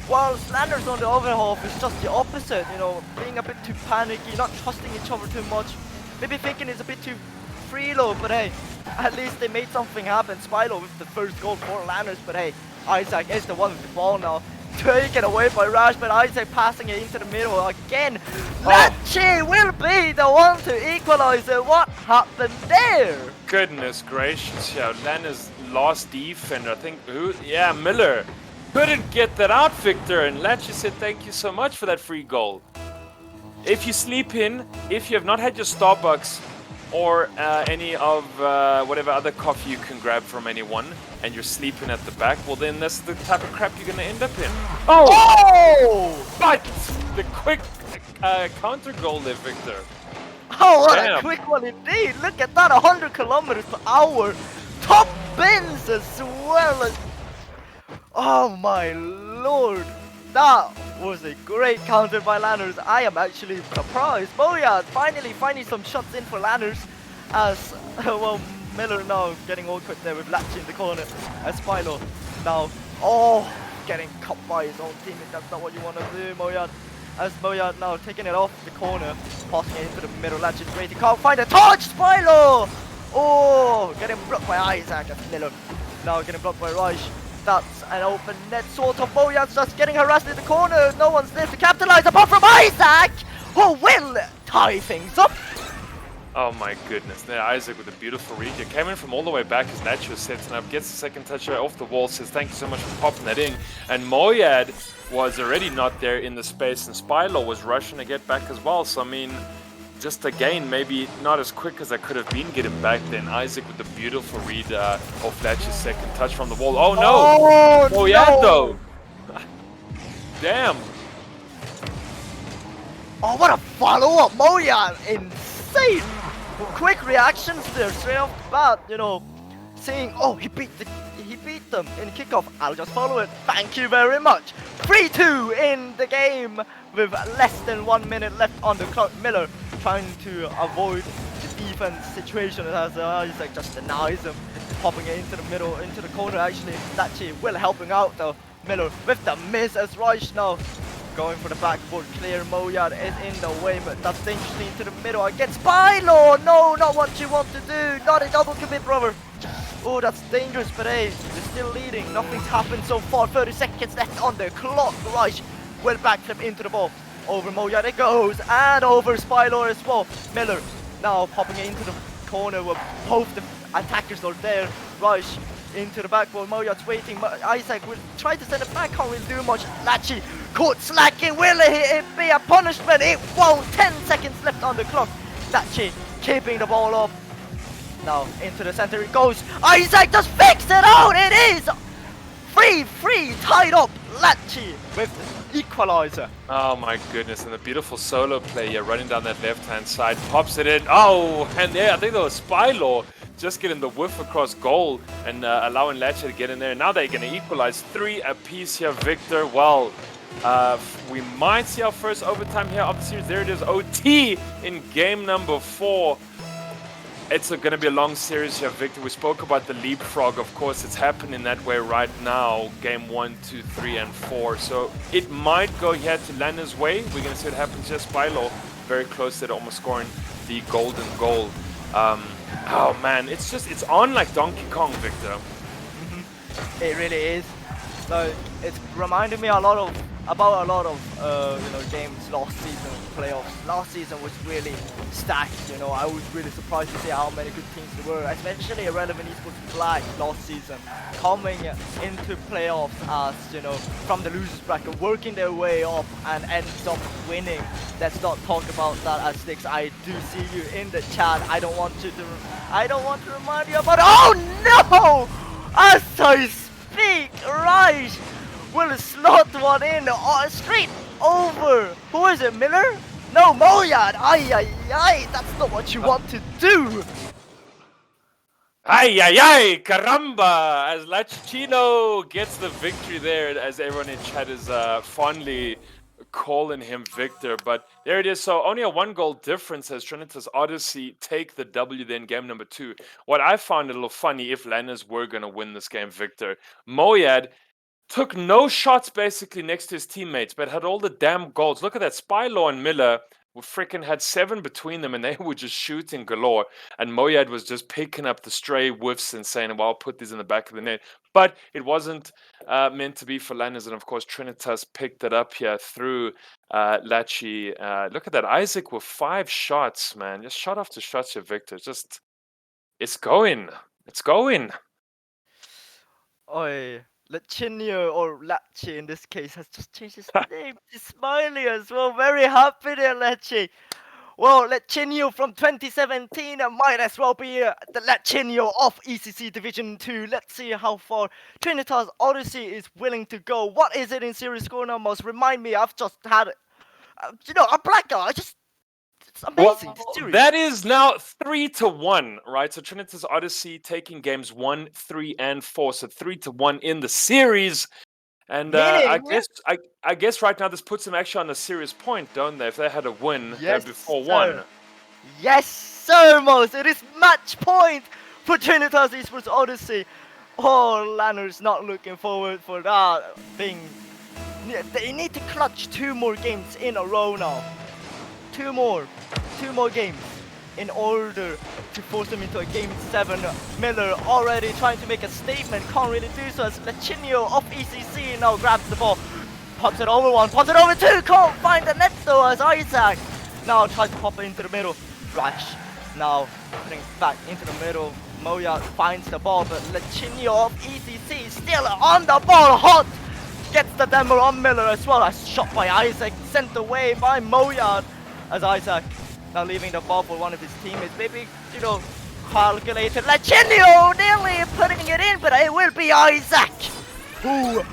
Whilst Lanners on the other half is just the opposite, you know, being a bit too panicky, not trusting each other too much. Maybe thinking it's a bit too freeload, but hey, at least they made something happen. Spilo with the first goal for Lanners, but hey, Isaac is the one with the ball now. Taken away by Rash, but Isaac passing it into the middle again. Lecce will be the one to equalize it. What happened there? Goodness gracious, yeah, Lanners lost defender, I think, yeah, Miller. Couldn't get that out, Victor, and Lecce said thank you so much for that free goal. If you sleep in, if you have not had your Starbucks or any of whatever other coffee you can grab from anyone, and you're sleeping at the back, well then that's the type of crap you're gonna end up in. Oh! But the quick counter goal there, Victor. Oh, what a quick one indeed. Look at that, 100 kilometers per hour. Top bins as well as... Oh my lord. That was a great counter by Lanners. I am actually surprised. Boyard finally finding some shots in for Lanners as, well, Miller now getting awkward there with Lecce in the corner as Spilo now, getting cut by his own teammate. That's not what you want to do, Moyad. As Moyad now taking it off the corner, passing it into the middle. Lecce's great, he can't find a touch, Spilo! Oh, getting blocked by Isaac as Miller now getting blocked by Reich. That's an open net sort of. Bojan's just getting harassed in the corner. No one's there to capitalize apart from Isaac, who will tie things up. Oh my goodness, there Isaac with a beautiful read. He came in from all the way back as Nacho was setting up, gets the second touch off the wall, says thank you so much for popping that in. And Moyad was already not there in the space, and Spilo was rushing to get back as well. So I mean, just again, maybe not as quick as I could have been getting back then. Isaac with the beautiful read off Latch's second touch from the wall. Oh no! Oh yeah, though! Damn! Oh, what a follow-up! Moya, insane! Quick reactions there, straight off the bat, you know, saying, oh, he beat them in kickoff. I'll just follow it. Thank you very much. 3-2 in the game with less than 1 minute left on the clock. Miller trying to avoid the defense situation as Isaac just denies him, popping it into the middle, into the corner. Actually, Lachi will helping out though. Miller with the miss as Reich now going for the backboard clear. Moyad is in the way, but that's dangerously into the middle against Spylo. No, not what you want to do. Not a double commit, brother. Oh, that's dangerous, but hey, they're still leading. Nothing's happened so far. 30 seconds left on the clock. Reich will backflip into the ball. Over Moyad it goes, and over Spylo as well. Miller now popping it into the corner where both the attackers are there. Reich into the backboard. Moyad's waiting. Isaac will try to send it back. Can't really do much. Lachi caught slacking. Will it be a punishment? It won't. 10 seconds left on the clock. Lachi keeping the ball up. Now into the center it goes. Isaac just fix it out. It is 3-3 tied up. Lachi with the equalizer. Oh my goodness, and the beautiful solo play here running down that left-hand side, pops it in. Oh, and yeah, I think that was Spylaw just getting the whiff across goal and allowing Lachi to get in there. Now they're going to equalize 3 apiece here, Victor. Well, we might see our first overtime here of the series. There it is, OT in game number 4. It's going to be a long series here, Victor. We spoke about the leapfrog. Of course, it's happening that way right now. Game 1, 2, 3, and 4. So it might go here to Lanners' way. We're going to see what happens here. Spylo very close to almost scoring the golden goal. Oh man, it's on like Donkey Kong, Victor. It really is. So it's reminded me about a lot of you know, games last season, playoffs. Last season was really stacked. You know, I was really surprised to see how many good teams there were, especially Irrelevant Esports Black last season, coming into playoffs as, you know, from the losers bracket, working their way up and ends up winning. Let's not talk about that as Sticks. I do see you in the chat. I don't want to remind you about. Oh no! As I speak, right, will slot one in straight over. Who is it, Miller? No, Moyad. Ay, that's not what you want to do. Ay, caramba! As Lachino gets the victory there, as everyone in chat is fondly calling him Victor. But there it is. So only a 1-goal difference as Trinitas Odyssey take the W then game number 2. What I found a little funny, if Lanners were going to win this game, Victor, Moyad took no shots basically next to his teammates, but had all the damn goals. Look at that. Spylaw and Miller freaking had 7 between them, and they were just shooting galore. And Moyad was just picking up the stray whiffs and saying, well, I'll put these in the back of the net. But it wasn't meant to be for Lanners. And of course, Trinitas picked it up here through Lachi. Look at that. Isaac with 5 shots, man. Just shot after shot here, Victor. Just, it's going. It's going. Oi. Lachinio, or Lachi in this case, has just changed his name to Smiley as well. Very happy there, Lachi. Well, Lachinio from 2017 might as well be the Lachinio of ECC Division 2. Let's see how far Trinitas Odyssey is willing to go. What is it in series score numbers? Remind me, I've just had, you know, a black guy. It's amazing. Well, that is now 3-1, right? So Trinitas Odyssey taking games 1, 3, and 4. So 3-1 in the series. And I guess right now this puts them actually on a serious point, don't they? If they had a win, they'd be 4-1. Yes, sir, Mos. It is match point for Trinitas Esports Odyssey. Oh, Lanners not looking forward for that thing. They need to clutch 2 more games in a row now. 2 more games in order to force them into a game 7. Miller already trying to make a statement, can't really do so as Lachinio of ECC now grabs the ball, pops it over 1, pops it over 2, can't find the net though as Isaac now tries to pop it into the middle. Rash now putting it back into the middle. Moya finds the ball, but Lachinio of ECC still on the ball, hot! Gets the demo on Miller as well as shot by Isaac, sent away by Moyad. As Isaac now leaving the ball for one of his teammates. Maybe, you know, calculated. Lachinio nearly putting it in, but it will be Isaac who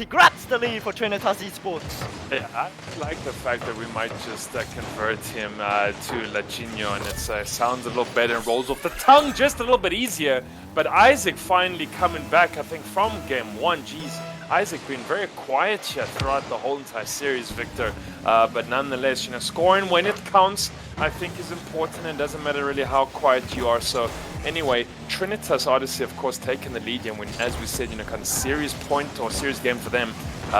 grabs the lead for Trinitas Esports. Yeah, I like the fact that we might just convert him to Lachinho, and it sounds a little better and rolls off the tongue just a little bit easier. But Isaac finally coming back, I think, from game one. Jeez, Isaac been very quiet here throughout the whole entire series, Victor. But nonetheless, scoring when it counts, I think, is important, and doesn't matter really how quiet you are. So anyway, Trinitas Odyssey, of course, taking the lead, and when, as we said, kind of series point or series game for them.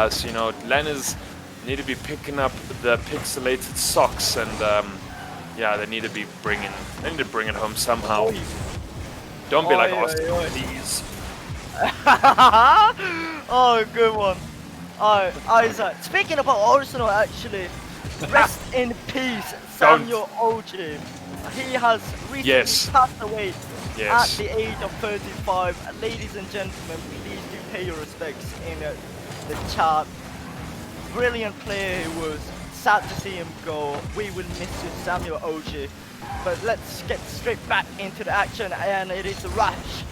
So Lanners need to be picking up the pixelated socks, and yeah, they need to bring it home somehow. Don't be like Austin, please. Oh, good one. Isaac. Speaking about Arsenal, actually, rest in peace, Samuel Oji. He has recently passed away at the age of 35. Ladies and gentlemen, please do pay your respects in the chat. Brilliant player he was. Sad to see him go. We will miss you, Samuel Oji. But let's get straight back into the action, and it is Rash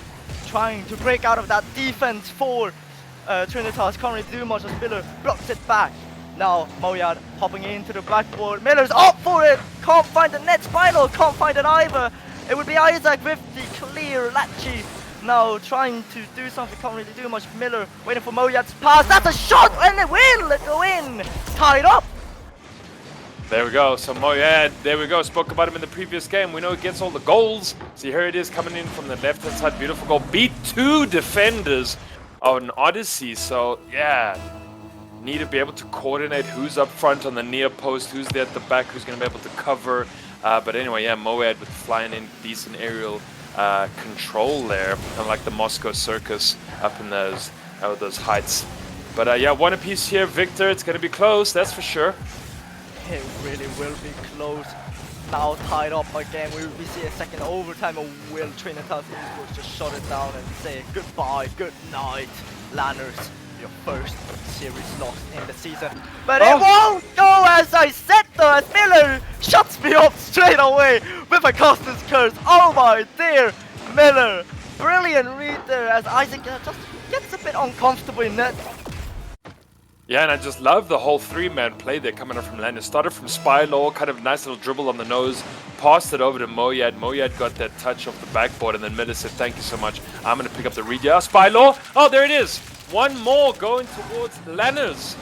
trying to break out of that defense for Trinitas. Can't really do much as Miller blocks it back. Now Moyad popping into the backboard. Miller's up for it. Can't find the net. Spinal can't find it either. It would be Isaac with the clear. Lachi now trying to do something. Can't really do much. Miller waiting for Moyad's pass. That's a shot, and it will go in. Tied up. There we go. So Moyad, there we go. Spoke about him in the previous game. We know he gets all the goals. See, here it is coming in from the left-hand side. Beautiful goal. Beat two defenders on Odyssey. So, yeah, need to be able to coordinate who's up front on the near post, who's there at the back, who's going to be able to cover. But anyway, yeah, Moyad with flying in decent aerial control there, kind of like the Moscow Circus up in those heights. But yeah, one apiece here, Victor. It's going to be close, that's for sure. It really will be close. Now tied up again. We will see a second overtime, or will Trinitas Esports just shut it down and say goodbye, good night, Lanners. Your first series lost in the season. But it won't go as I said though, as Miller shuts me up straight away with a Costas curse. Oh my dear, Miller. Brilliant read there as Isaac just gets a bit uncomfortable in net. Yeah, and I just love the whole three-man play there coming up from Lanners. Started from Spylaw, kind of nice little dribble on the nose, passed it over to Moyad. Moyad got that touch off the backboard, and then Miller said, thank you so much. I'm going to pick up the read. Yeah, Spylaw. Oh, there it is. One more going towards Lanners.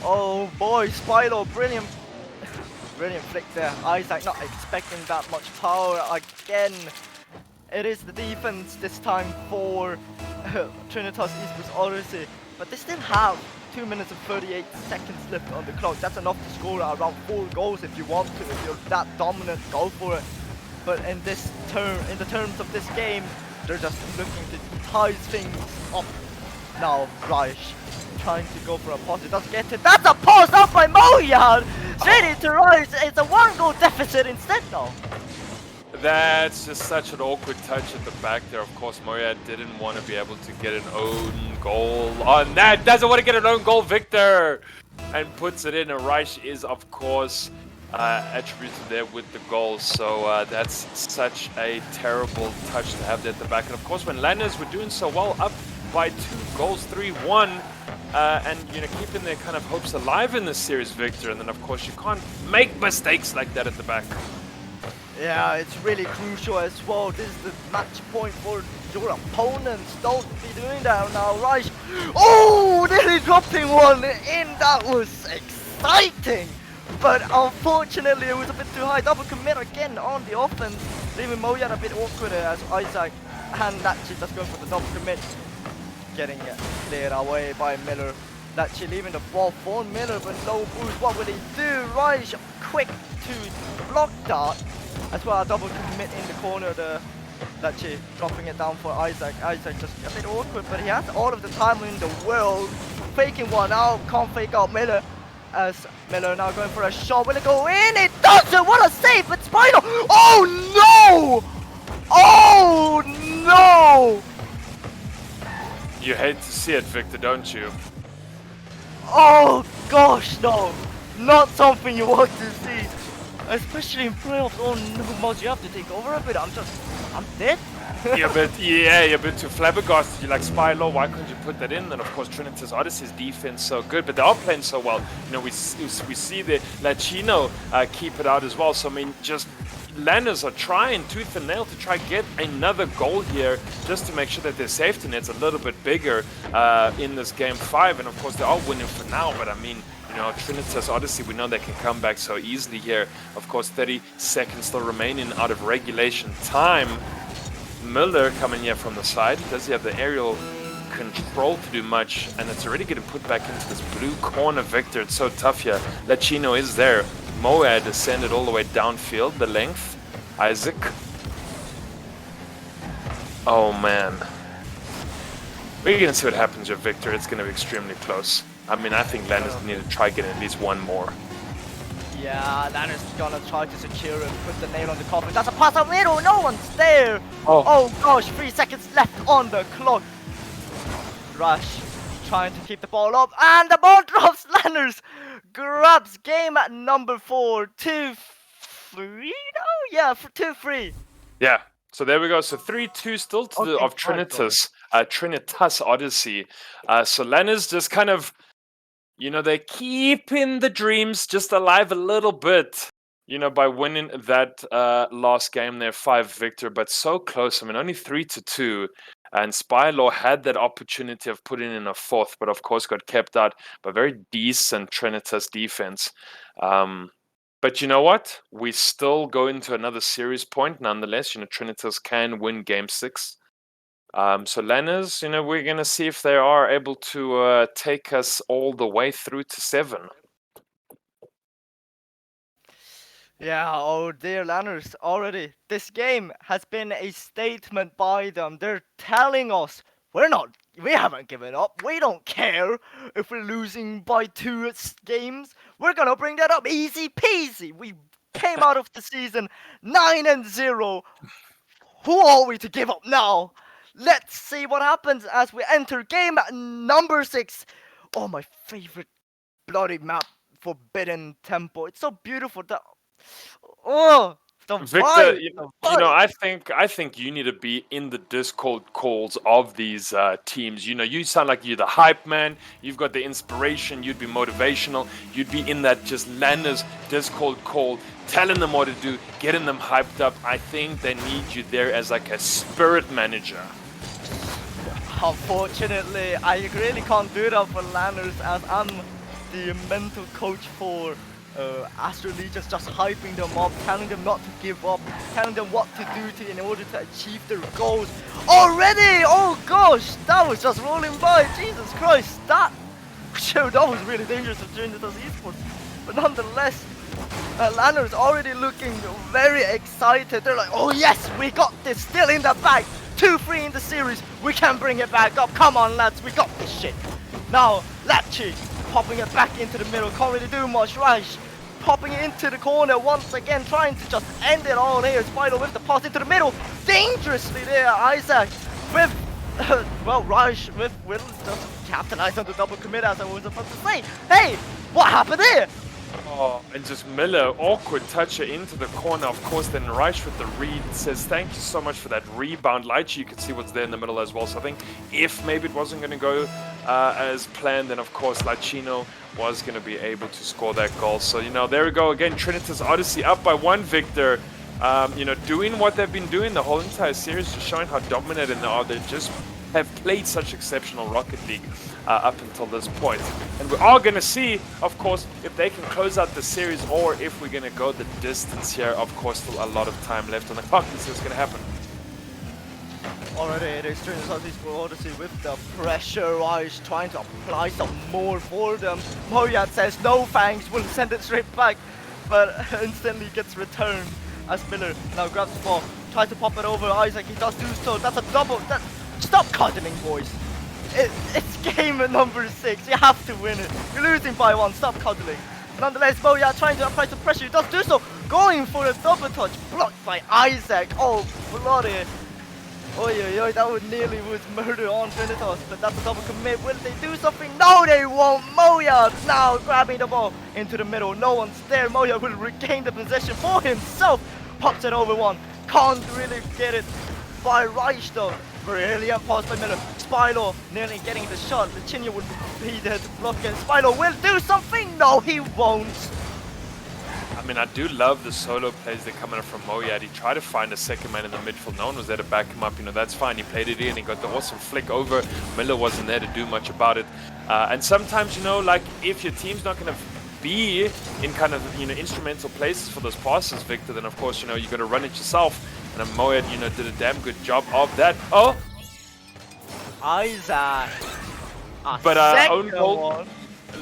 Oh boy, Spylaw, brilliant. Brilliant flick there. Isaac not expecting that much power again. It is the defense this time for Trinitas Esports Odyssey. But they still have 2 minutes and 38 seconds left on the clock. That's enough to score around 4 goals if you want to. If you're that dominant, go for it. But in the terms of this game, they're just looking to tie things up. Now, Reich trying to go for a pass. It doesn't get it. That's a pass out by Moyad! Straight into Reich. It's a 1-goal deficit instead now. That's just such an awkward touch at the back there. Of course, Moyad didn't want to be able to get an own goal on that. Doesn't want to get an own goal, Victor! And puts it in. And Reich is, of course, attributed there with the goal. So that's such a terrible touch to have there at the back. And of course, when Lanners were doing so well, up by 2 goals, 3-1, and keeping their kind of hopes alive in this series, Victor. And then, of course, you can't make mistakes like that at the back. Yeah, it's really crucial as well. This is the match point for your opponents. Don't be doing that now, right? Oh, nearly dropping one in. That was exciting. But unfortunately, it was a bit too high. Double commit again on the offense, leaving Moyad a bit awkward as Isaac and Lachi just going for the double commit. Getting it cleared away by Miller. Lachi leaving the ball for Miller, but no boost. What will he do? Right, quick to block that. As well, a double commit in the corner there. Lachi dropping it down for Isaac. Isaac just a bit awkward, but he has all of the time in the world. Faking one out, can't fake out Miller. As Miller now going for a shot. Will it go in? It doesn't! What a save! It's Spino! Oh no! Oh no! You hate to see it, Victor, don't you? Oh gosh, no! Not something you want to see. Especially in playoffs. Oh no, Moz, you have to take over a bit. I'm dead. You're a bit too flabbergasted. You're like, Spylaw, why couldn't you put that in? And of course, Trinitas Odyssey's defense so good, but they are playing so well. You know, we see the Lachino keep it out as well. So I mean, just Lanners are trying tooth and nail to try get another goal here, just to make sure that their safety net's a little bit bigger in this game 5. And of course, they are winning for now. But I mean, you know, Trinitas Odyssey, we know they can come back so easily here. Of course, 30 seconds still remaining out of regulation time. Miller coming here from the side. Does he have the aerial control to do much? And it's already getting put back into this blue corner. Victor, it's so tough here. Lachino is there. Moad descended all the way downfield, the length. Isaac. Oh man. We're gonna see what happens here, Victor. It's gonna be extremely close. I mean, I think Lanners need to try getting at least one more. Yeah, Lanners is gonna try to secure and put the nail on the coffin. That's a pass up middle, no one's there! Oh gosh, 3 seconds left on the clock. Rush trying to keep the ball up, and the ball drops. Lanners grabs game at number 4, 2-3. No, yeah, 2-3. Yeah. So there we go. So 3-2 still to the of Trinitas, Trinitas Odyssey. So Lanners just kind of, you know, they're keeping the dreams just alive a little bit, you know, by winning that last game there, 5 victor, but so close. I mean, only 3-2. And Spylaw had that opportunity of putting in a 4th, but of course got kept out by very decent Trinitas defense. But you know what? We still go into another series point nonetheless. You know, Trinitas can win game 6. So Lanners, you know, we're going to see if they are able to take us all the way through to 7. Yeah, oh dear Lanners, already. This game has been a statement by them. They're telling us, we haven't given up. We don't care if we're losing by 2 games. We're gonna bring that up easy peasy. We came out of the season 9-0. Who are we to give up now? Let's see what happens as we enter game number 6. Oh, my favorite bloody map, Forbidden Temple. It's so beautiful. Oh, the Victor, vibe, you know, I think you need to be in the Discord calls of these teams. You know, you sound like you're the hype man. You've got the inspiration. You'd be motivational. You'd be in that just Lanners Discord call, telling them what to do, getting them hyped up. I think they need you there as like a spirit manager. Unfortunately, I really can't do that for Lanners, as I'm the mental coach for Astro Legions, just hyping them up, telling them not to give up, telling them what to do in order to achieve their goals. Already! Oh gosh, that was just rolling by. Jesus Christ, that was really dangerous for Trinitas Esports. But nonetheless, Lanners already looking very excited. They're like, oh yes, we got this still in the bag. 2-3 in the series, we can bring it back up. Come on lads, we got this shit. Now, Lachi popping it back into the middle, can't really do much. Raj popping it into the corner once again, trying to just end it all here. Spylaw with the pass into the middle, dangerously there. Isaac with, well, Raj will just capitalize on the double commit, as I was about to say. Hey, what happened there? Oh, and just Miller, awkward toucher into the corner. Of course, then Reich with the read says, thank you so much for that rebound. Lychee, you can see what's there in the middle as well. So I think if maybe it wasn't going to go as planned, then of course Lachino was going to be able to score that goal. So, you know, there we go again. Trinitas Odyssey up by 1 victor. You know, doing what they've been doing the whole entire series, just showing how dominant they are. They just have played such exceptional Rocket League up until this point. And we are going to see, of course, if they can close out the series or if we're going to go the distance here. Of course, still a lot of time left on the clock. This is going to happen. Already it is Trinitas for Odyssey with the pressure. Ice trying to apply some more for them. Moyat says no thanks, we'll send it straight back, but instantly gets returned as Miller now grabs the ball, tries to pop it over Isaac. He does do so. That's a double. Stop cuddling, boys. It's game number 6. You have to win it. You're losing by 1. Stop cuddling. Nonetheless, Moya trying to apply some pressure. He does do so. Going for a double touch. Blocked by Isaac. Oh, bloody. Oi, that would nearly was murder on Trinitas. But that's a double commit. Will they do something? No, they won't. Moya now grabbing the ball into the middle. No one's there. Moya will regain the possession for himself. Pops it over 1. Can't really get it by Reich though. Brilliant pass by Miller. Spilo nearly getting the shot. Licinho would be there to block it. Spilo will do something. No, he won't. I mean, I do love the solo plays that come out from Moyad. He tried to find a second man in the midfield. No one was there to back him up. You know, that's fine. He played it in. He got the awesome flick over. Miller wasn't there to do much about it. And sometimes, you know, like if your team's not going to be in kind of, you know, instrumental places for those passes, Victor, then of course, you know, you got to run it yourself. And Moyad, you know, did a damn good job of that. Oh! Isaac. But own goal,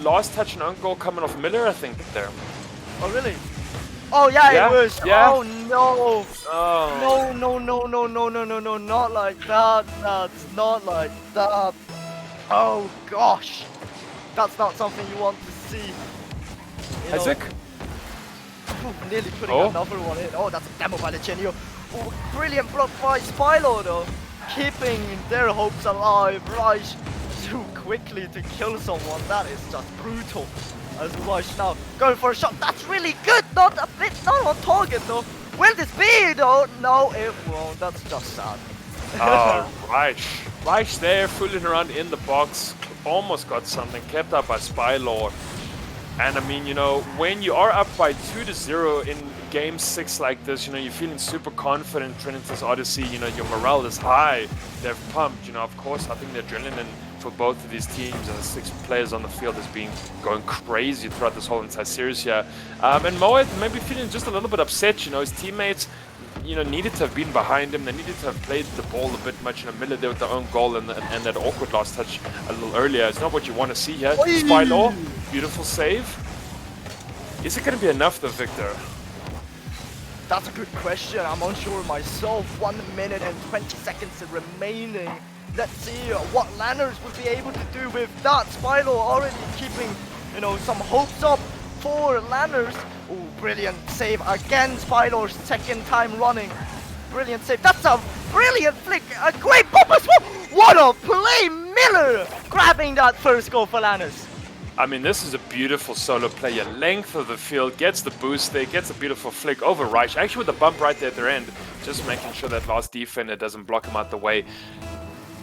last touch and own goal coming off Miller, I think, there. Oh, really? Oh, yeah, it was. Yeah. Oh, no. Oh. No, not like that. That's not like that. Oh, gosh. That's not something you want to see. You Isaac? Know, nearly putting another one in. Oh, that's a demo by Licinho. Oh, brilliant block by Spilo, though. Keeping their hopes alive. Reich too quickly to kill someone. That is just brutal. As Reich now going for a shot. That's really good. Not on target though. Will this be though? No, it won't. That's just sad. Reich there, fooling around in the box. Almost got something. Kept up by Spylord. And I mean, you know, when you are up by 2-0 in game 6 like this, you know, you're feeling super confident. Trinitas Odyssey, you know, your morale is high. They're pumped, you know, of course. I think the adrenaline for both of these teams and the 6 players on the field has been going crazy throughout this whole entire series here. And Moed maybe feeling just a little bit upset, you know, his teammates, you know, needed to have been behind him. They needed to have played the ball a bit much in the middle there with their own goal and that awkward last touch a little earlier. It's not what you want to see here. Spylaw, beautiful save. Is it going to be enough though, Victor? That's a good question. I'm unsure myself. 1 minute and 20 seconds remaining. Let's see what Lanners will be able to do with that. Spylo already keeping, you know, some hopes up for Lanners. Oh, brilliant save again. Spylo's second time running. Brilliant save. That's a brilliant flick. A great bumper swap. What a play. Miller grabbing that first goal for Lanners. I mean, this is a beautiful solo player. Length of the field, gets the boost there, gets a beautiful flick over Reich. Actually with the bump right there at their end. Just making sure that last defender doesn't block him out the way.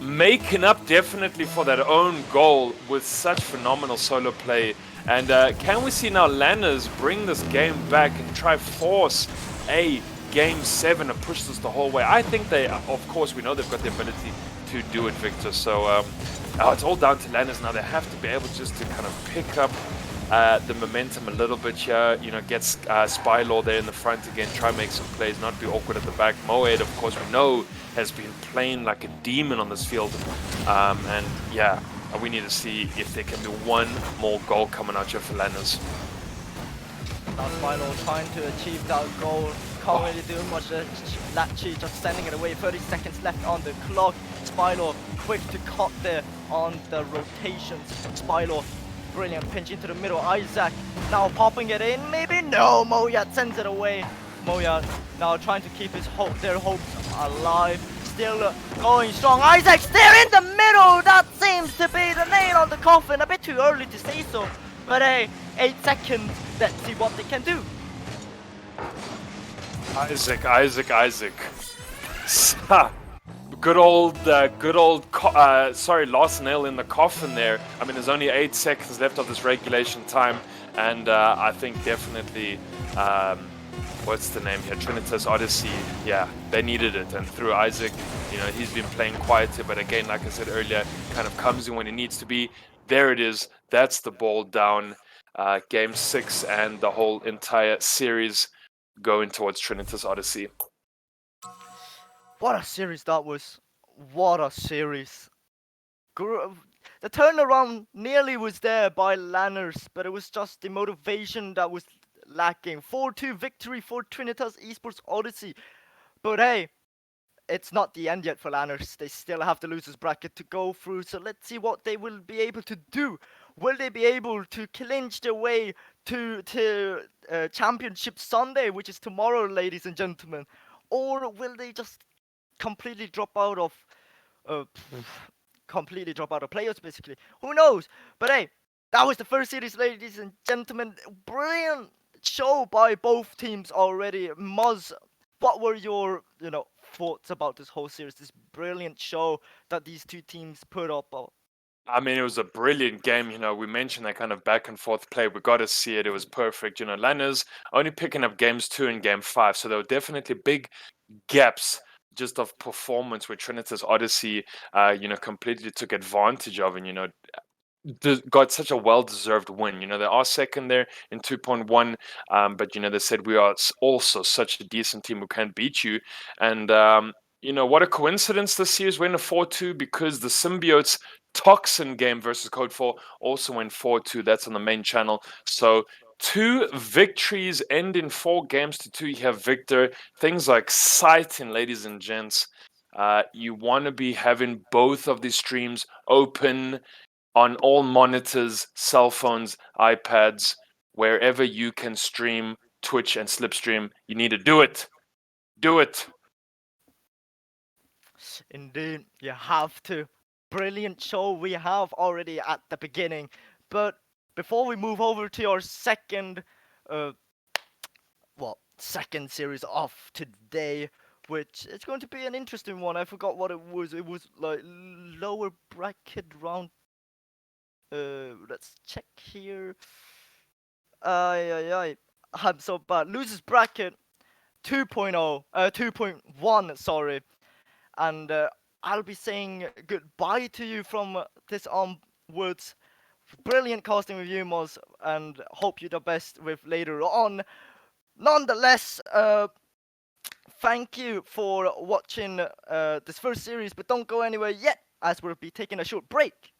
Making up definitely for that own goal with such phenomenal solo play. And can we see now Lanners bring this game back and try force a game 7 and push this the whole way? I think they, of course, we know they've got the ability to do it, Victor. So it's all down to Lanners now. They have to be able just to kind of pick up the momentum a little bit here, you know, get Spylaw there in the front again, try and make some plays, not be awkward at the back. Moed, of course, we know has been playing like a demon on this field. And yeah, we need to see if there can be one more goal coming out here for Lanners. Now Spylaw trying to achieve that goal. Can't really do much. Lachi just sending it away. 30 seconds left on the clock. Spylaw quick to cut there on the rotations. Spylaw, brilliant pinch into the middle. Isaac now popping it in. Maybe no. Moyad sends it away. Moyad now trying to keep their hopes alive. Still going strong. Isaac's there in the middle. That seems to be the nail on the coffin. A bit too early to say so. But hey, 8 seconds. Let's see what they can do. Isaac. Good old, last nail in the coffin there. I mean, there's only 8 seconds left of this regulation time, and I think definitely, what's the name here? Trinitas Odyssey. Yeah, they needed it, and through Isaac, you know, he's been playing quieter, but again, like I said earlier, kind of comes in when he needs to be. There it is. That's the ball down. Game 6 and the whole entire series going towards Trinitas Odyssey. What a series that was. What a series. The turnaround nearly was there by Lanners, but it was just the motivation that was lacking. 4-2 victory for Trinitas Esports Odyssey. But hey, it's not the end yet for Lanners. They still have the losers bracket to go through, so let's see what they will be able to do. Will they be able to clinch their way to Championship Sunday, which is tomorrow, ladies and gentlemen? Or will they just completely drop out of playoffs, basically? Who knows? But hey, that was the first series, ladies and gentlemen. Brilliant show by both teams already. Muzz, what were your, thoughts about this whole series, this brilliant show that these two teams put up? I mean, it was a brilliant game. We mentioned that kind of back and forth play. We got to see it. It was perfect. Lanners only picking up games 2 and game 5. So there were definitely big gaps just of performance where Trinitas Odyssey, completely took advantage of, and, got such a well-deserved win. They are second there in 2.1, but they said we are also such a decent team who can't beat you. And what a coincidence this year's win a 4-2, because the Symbiotes Toxin game versus Code 4 also went 4-2. That's on the main channel. So 2 victories end in 4 games to 2. You have Victor. Things like sighting, ladies and gents. You want to be having both of these streams open on all monitors, cell phones, iPads, wherever you can stream Twitch and Slipstream. You need to do it. Do it. Indeed, you have to. Brilliant show we have already at the beginning. But before we move over to your uh, second series of today, which is going to be an interesting one. I forgot what it was. It was like lower bracket round. Let's check here. Ay. I'm so bad. Losers bracket 2.0, 2.1, sorry. And I'll be saying goodbye to you from this onwards. Brilliant casting with you, Moz, and hope you the best with later on. Nonetheless, thank you for watching this first series, but don't go anywhere yet, as we'll be taking a short break.